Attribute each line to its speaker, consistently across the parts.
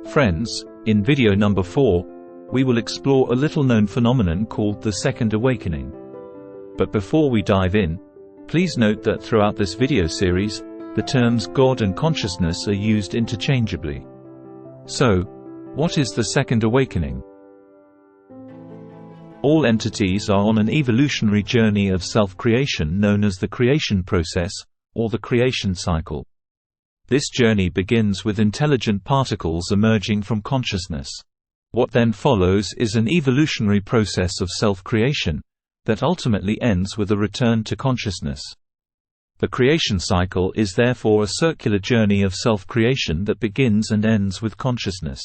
Speaker 1: Friends, in video number 4, we will explore a little-known phenomenon called the Second Awakening. But before we dive in, please note that throughout this video series, the terms God and consciousness are used interchangeably. So, what is the Second Awakening? All entities are on an evolutionary journey of self-creation known as the creation process, or the creation cycle. This journey begins with intelligent particles emerging from consciousness. What then follows is an evolutionary process of self-creation, that ultimately ends with a return to consciousness. The creation cycle is therefore a circular journey of self-creation that begins and ends with consciousness.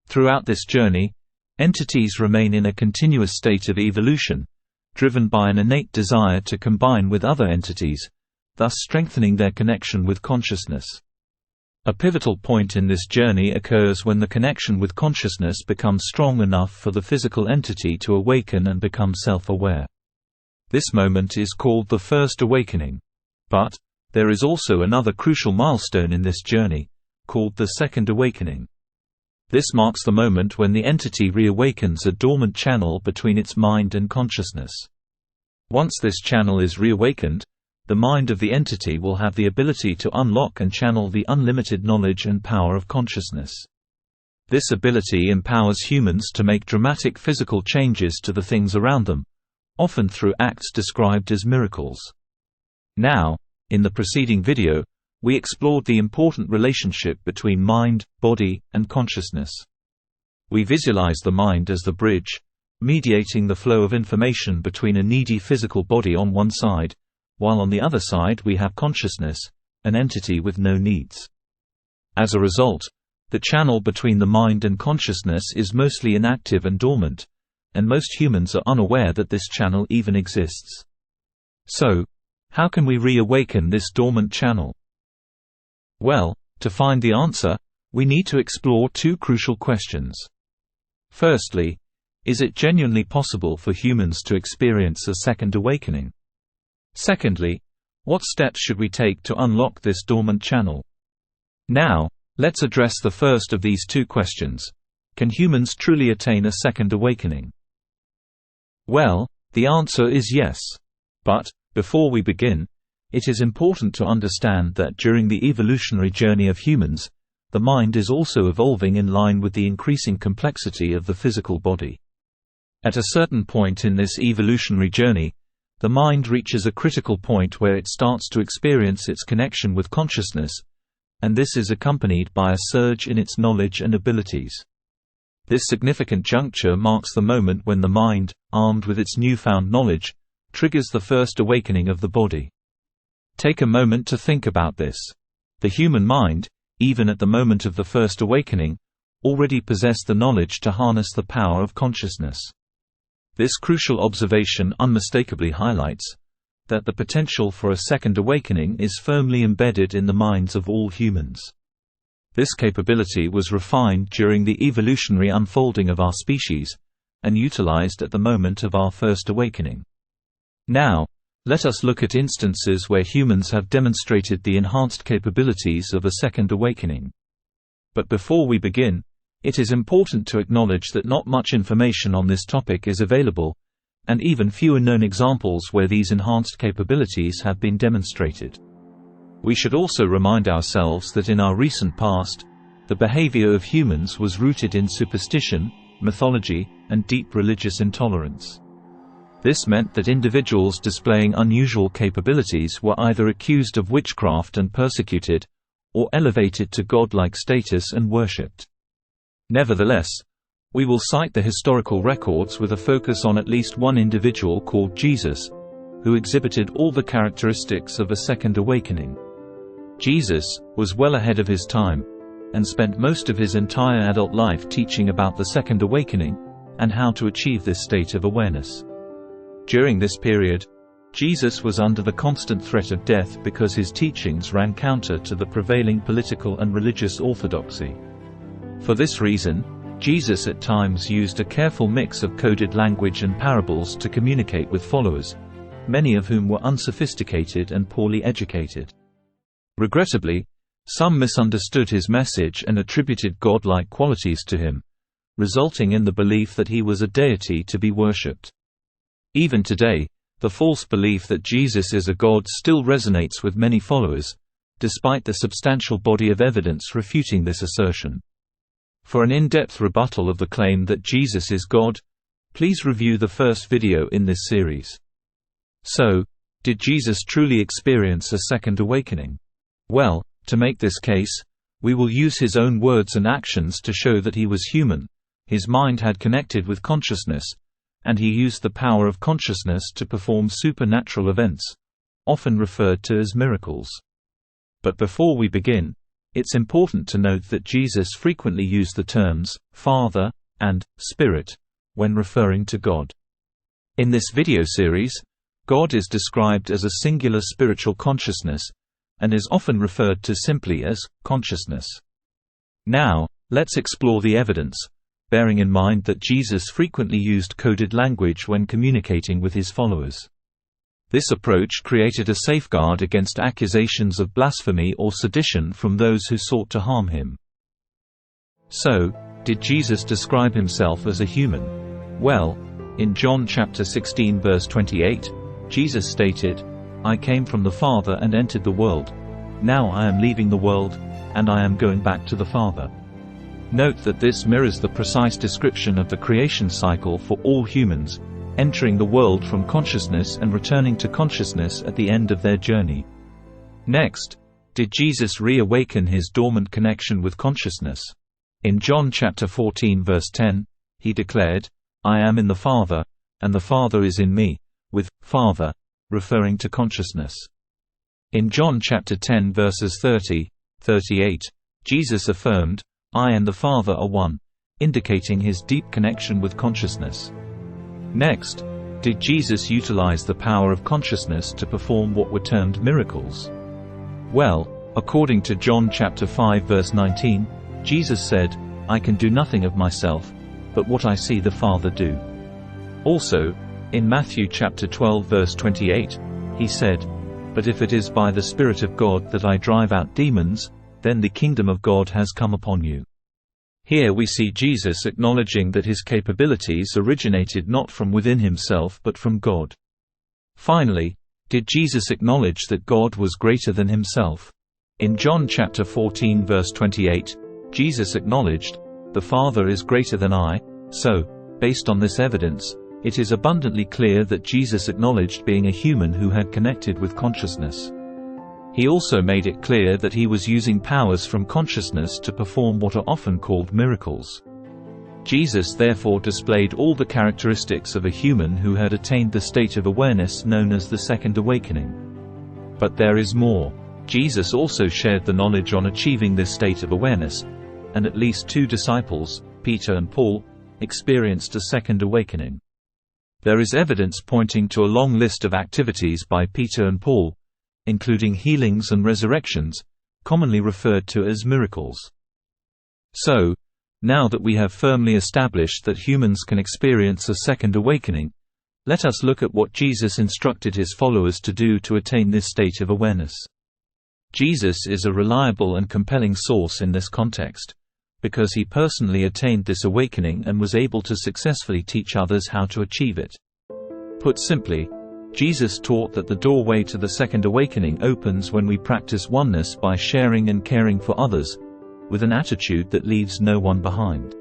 Speaker 1: Throughout this journey, entities remain in a continuous state of evolution, driven by an innate desire to combine with other entities, thus strengthening their connection with consciousness. A pivotal point in this journey occurs when the connection with consciousness becomes strong enough for the physical entity to awaken and become self-aware. This moment is called the First Awakening. But there is also another crucial milestone in this journey, called the Second Awakening. This marks the moment when the entity reawakens a dormant channel between its mind and consciousness. Once this channel is reawakened, the mind of the entity will have the ability to unlock and channel the unlimited knowledge and power of consciousness. This ability empowers humans to make dramatic physical changes to the things around them, often through acts described as miracles. Now, in the preceding video, we explored the important relationship between mind, body, and consciousness. We visualized the mind as the bridge, mediating the flow of information between a needy physical body on one side, while on the other side we have consciousness, an entity with no needs. As a result, the channel between the mind and consciousness is mostly inactive and dormant, and most humans are unaware that this channel even exists. So, how can we reawaken this dormant channel? Well, to find the answer, we need to explore two crucial questions. Firstly, is it genuinely possible for humans to experience a second awakening? Secondly, what steps should we take to unlock this dormant channel? Now, let's address the first of these two questions. Can humans truly attain a second awakening? Well, the answer is yes. But, before we begin, it is important to understand that during the evolutionary journey of humans, the mind is also evolving in line with the increasing complexity of the physical body. At a certain point in this evolutionary journey, the mind reaches a critical point where it starts to experience its connection with consciousness, and this is accompanied by a surge in its knowledge and abilities. This significant juncture marks the moment when the mind, armed with its newfound knowledge, triggers the first awakening of the body. Take a moment to think about this. The human mind, even at the moment of the first awakening, already possessed the knowledge to harness the power of consciousness. This crucial observation unmistakably highlights that the potential for a second awakening is firmly embedded in the minds of all humans. This capability was refined during the evolutionary unfolding of our species, and utilized at the moment of our first awakening. Now, let us look at instances where humans have demonstrated the enhanced capabilities of a second awakening. But before we begin, it is important to acknowledge that not much information on this topic is available, and even fewer known examples where these enhanced capabilities have been demonstrated. We should also remind ourselves that in our recent past, the behavior of humans was rooted in superstition, mythology, and deep religious intolerance. This meant that individuals displaying unusual capabilities were either accused of witchcraft and persecuted, or elevated to godlike status and worshipped. Nevertheless, we will cite the historical records with a focus on at least one individual called Jesus, who exhibited all the characteristics of a second awakening. Jesus was well ahead of his time, and spent most of his entire adult life teaching about the second awakening, and how to achieve this state of awareness. During this period, Jesus was under the constant threat of death because his teachings ran counter to the prevailing political and religious orthodoxy. For this reason, Jesus at times used a careful mix of coded language and parables to communicate with followers, many of whom were unsophisticated and poorly educated. Regrettably, Some misunderstood his message and attributed godlike qualities to him, resulting in the belief that he was a deity to be worshipped. Even today, the false belief that Jesus is a god still resonates with many followers, despite the substantial body of evidence refuting this assertion. For an in-depth rebuttal of the claim that Jesus is God, please review the first video in this series. So, did Jesus truly experience a second awakening? Well, to make this case, we will use his own words and actions to show that he was human, his mind had connected with consciousness, and he used the power of consciousness to perform supernatural events, often referred to as miracles. But before we begin, it's important to note that Jesus frequently used the terms Father and Spirit when referring to God. In this video series, God is described as a singular spiritual consciousness, and is often referred to simply as consciousness. Now, let's explore the evidence, bearing in mind that Jesus frequently used coded language when communicating with his followers. This approach created a safeguard against accusations of blasphemy or sedition from those who sought to harm him. So, did Jesus describe himself as a human? Well, in John chapter 16 verse 28, Jesus stated, "I came from the Father and entered the world. Now I am leaving the world, and I am going back to the Father." Note that this mirrors the precise description of the creation cycle for all humans, entering the world from consciousness and returning to consciousness at the end of their journey. Next, did Jesus reawaken his dormant connection with consciousness? In John chapter 14 verse 10, he declared, "I am in the Father, and the Father is in me," with Father referring to consciousness. In John chapter 10 verses 30-38, Jesus affirmed, "I and the Father are one," indicating his deep connection with consciousness. Next, did Jesus utilize the power of consciousness to perform what were termed miracles? Well, according to John chapter 5 verse 19, Jesus said, "I can do nothing of myself, but what I see the Father do." Also, in Matthew chapter 12 verse 28, he said, "But if it is by the Spirit of God that I drive out demons, then the kingdom of God has come upon you." Here we see Jesus acknowledging that his capabilities originated not from within himself but from God. Finally, did Jesus acknowledge that God was greater than himself? In John chapter 14 verse 28, Jesus acknowledged, "The Father is greater than I." So, based on this evidence, it is abundantly clear that Jesus acknowledged being a human who had connected with consciousness. He also made it clear that he was using powers from consciousness to perform what are often called miracles. Jesus therefore displayed all the characteristics of a human who had attained the state of awareness known as the second awakening. But there is more. Jesus also shared the knowledge on achieving this state of awareness, and at least two disciples, Peter and Paul, experienced a second awakening. There is evidence pointing to a long list of activities by Peter and Paul, including healings and resurrections, commonly referred to as miracles. So, now that we have firmly established that humans can experience a second awakening, let us look at what Jesus instructed his followers to do to attain this state of awareness. Jesus is a reliable and compelling source in this context, because he personally attained this awakening and was able to successfully teach others how to achieve it. Put simply, Jesus taught that the doorway to the second awakening opens when we practice oneness by sharing and caring for others, with an attitude that leaves no one behind.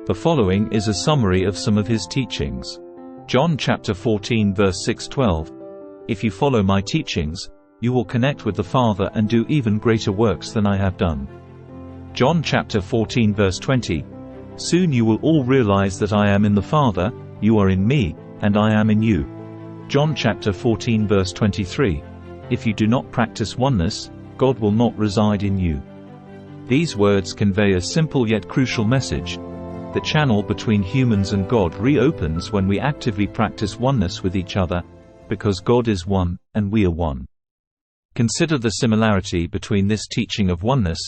Speaker 1: The following is a summary of some of his teachings. John chapter 14 verse 6-12, "If you follow my teachings, you will connect with the Father and do even greater works than I have done." John chapter 14 verse 20, "Soon you will all realize that I am in the Father, you are in me, and I am in you." John chapter 14 verse 23, "If you do not practice oneness, God will not reside in you." These words convey a simple yet crucial message. The channel between humans and God reopens when we actively practice oneness with each other, because God is one, and we are one. Consider the similarity between this teaching of oneness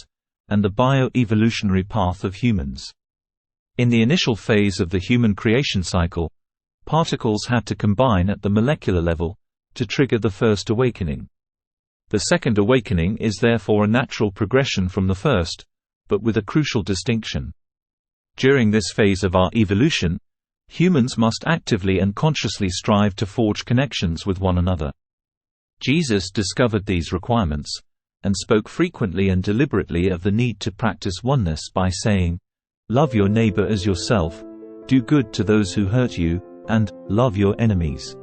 Speaker 1: and the bio-evolutionary path of humans. In the initial phase of the human creation cycle, particles had to combine at the molecular level to trigger the first awakening. The second awakening is therefore a natural progression from the first, but with a crucial distinction. During this phase of our evolution, humans must actively and consciously strive to forge connections with one another. Jesus discovered these requirements, and spoke frequently and deliberately of the need to practice oneness by saying, "Love your neighbor as yourself, do good to those who hurt you, and love your enemies."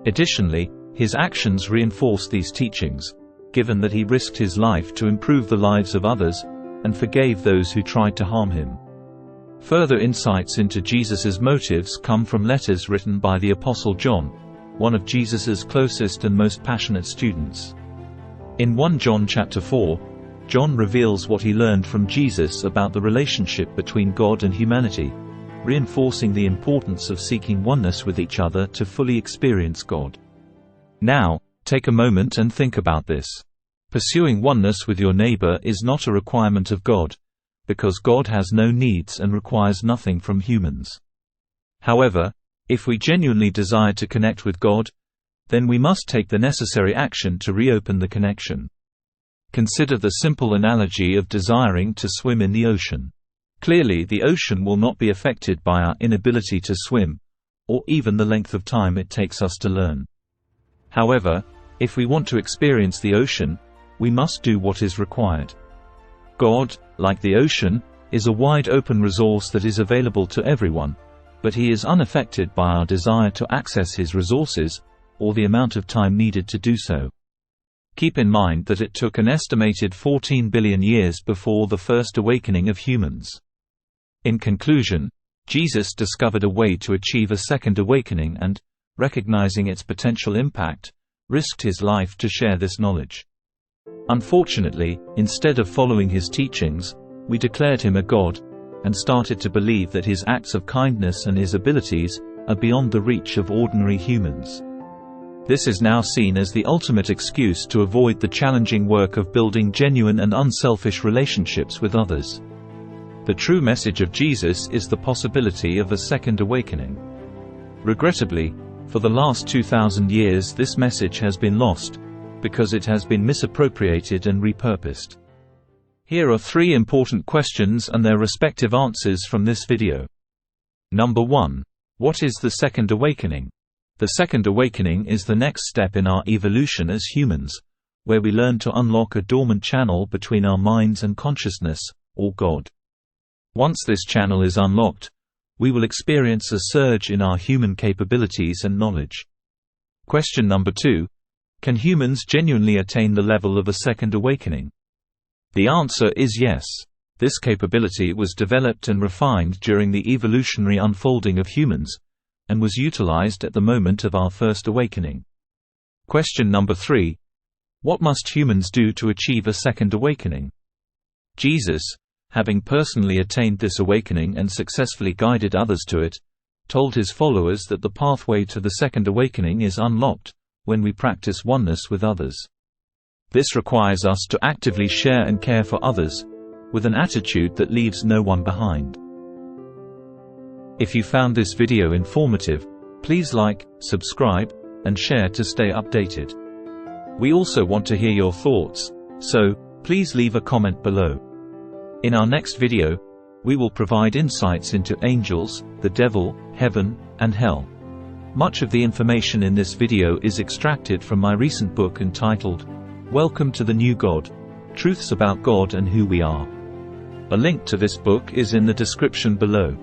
Speaker 1: Additionally, his actions reinforced these teachings, given that he risked his life to improve the lives of others, and forgave those who tried to harm him. Further insights into Jesus's motives come from letters written by the Apostle John, one of Jesus's closest and most passionate students. In 1 John chapter 4, John reveals what he learned from Jesus about the relationship between God and humanity, reinforcing the importance of seeking oneness with each other to fully experience God. Now, take a moment and think about this. Pursuing oneness with your neighbor is not a requirement of God, because God has no needs and requires nothing from humans. However, if we genuinely desire to connect with God, then we must take the necessary action to reopen the connection. Consider the simple analogy of desiring to swim in the ocean. Clearly, the ocean will not be affected by our inability to swim, or even the length of time it takes us to learn. However, if we want to experience the ocean, we must do what is required. God, like the ocean, is a wide open resource that is available to everyone, but he is unaffected by our desire to access his resources, or the amount of time needed to do so. Keep in mind that it took an estimated 14 billion years before the first awakening of humans. In conclusion, Jesus discovered a way to achieve a second awakening and, recognizing its potential impact, risked his life to share this knowledge. Unfortunately, instead of following his teachings, we declared him a god, and started to believe that his acts of kindness and his abilities are beyond the reach of ordinary humans. This is now seen as the ultimate excuse to avoid the challenging work of building genuine and unselfish relationships with others. The true message of Jesus is the possibility of a second awakening. Regrettably, for the last 2,000 years this message has been lost, because it has been misappropriated and repurposed. Here are 3 important questions and their respective answers from this video. Number 1. What is the second awakening? The second awakening is the next step in our evolution as humans, where we learn to unlock a dormant channel between our minds and consciousness, or God. Once this channel is unlocked, we will experience a surge in our human capabilities and knowledge. Question number 2. Can humans genuinely attain the level of a second awakening? The answer is yes. This capability was developed and refined during the evolutionary unfolding of humans, and was utilized at the moment of our first awakening. Question number 3. What must humans do to achieve a second awakening? Jesus, having personally attained this awakening and successfully guided others to it, told his followers that the pathway to the second awakening is unlocked when we practice oneness with others. This requires us to actively share and care for others, with an attitude that leaves no one behind. If you found this video informative, please like, subscribe, and share to stay updated. We also want to hear your thoughts, so please leave a comment below. In our next video, we will provide insights into angels, the devil, heaven, and hell. Much of the information in this video is extracted from my recent book entitled, Welcome to the New God: Truths About God and Who We Are. A link to this book is in the description below.